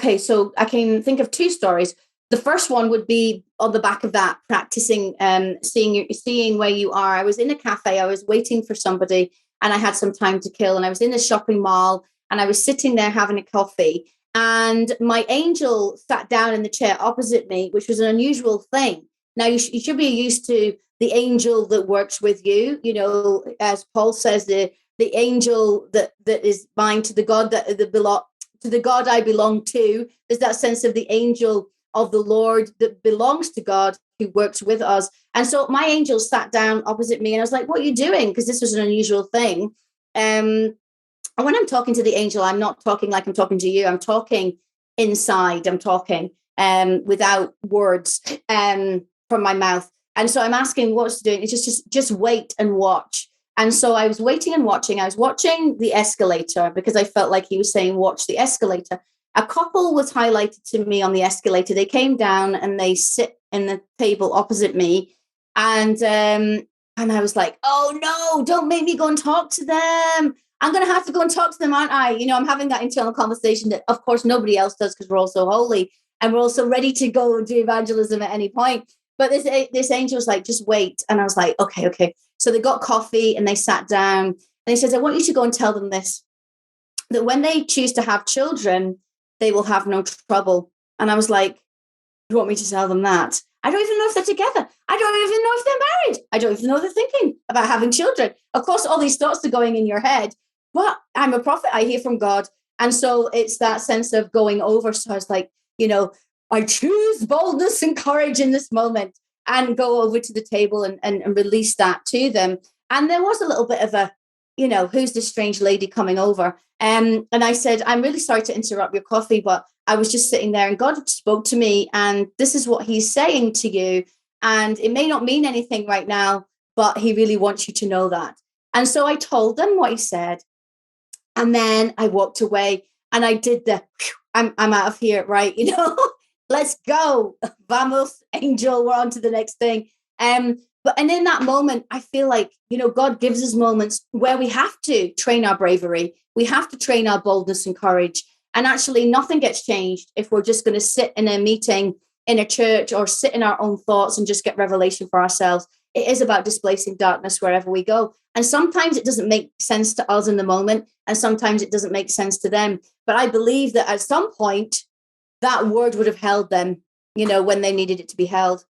okay, so I can think of two stories. The first one would be on the back of that, practicing, seeing where you are. I was in a cafe, I was waiting for somebody, and I had some time to kill, and I was in a shopping mall, and I was sitting there having a coffee, and my angel sat down in the chair opposite me, which was an unusual thing. Now, you should be used to the angel that works with you, as Paul says, the angel that is mine, to the God that belong to the God I belong to. There's that sense of the angel of the Lord that belongs to God, who works with us. And so my angel sat down opposite me, and I was like, what are you doing? Because this was an unusual thing. And when I'm talking to the angel, I'm not talking like I'm talking to you. I'm talking inside. I'm talking without words from my mouth. And so I'm asking what's doing. It's just wait and watch. And so I was waiting and watching. I was watching the escalator because I felt like he was saying, watch the escalator. A couple was highlighted to me on the escalator. They came down and they sit in the table opposite me. And I was like, oh no, don't make me go and talk to them. I'm going to have to go and talk to them, aren't I? I'm having that internal conversation that, of course, nobody else does because we're all so holy and we're all so ready to go and do evangelism at any point. But this angel was like, just wait. And I was like, okay. So they got coffee and they sat down. And he says, I want you to go and tell them this, that when they choose to have children, they will have no trouble. And I was like, you want me to tell them that? I don't even know if they're together. I don't even know if they're married. I don't even know if they're thinking about having children. Of course, all these thoughts are going in your head. But I'm a prophet. I hear from God. And so it's that sense of going over. So I was like, I choose boldness and courage in this moment, and go over to the table and release that to them. And there was a little bit of a, who's this strange lady coming over? And I said, I'm really sorry to interrupt your coffee, but I was just sitting there and God spoke to me, and this is what he's saying to you. And it may not mean anything right now, but he really wants you to know that. And so I told them what he said. And then I walked away and I did I'm out of here, right? Let's go. Vamos, angel, we're on to the next thing. And in that moment, I feel like, God gives us moments where we have to train our bravery. We have to train our boldness and courage. And actually nothing gets changed if we're just going to sit in a meeting in a church or sit in our own thoughts and just get revelation for ourselves. It is about displacing darkness wherever we go. And sometimes it doesn't make sense to us in the moment, and sometimes it doesn't make sense to them. But I believe that at some point, that word would have held them, when they needed it to be held.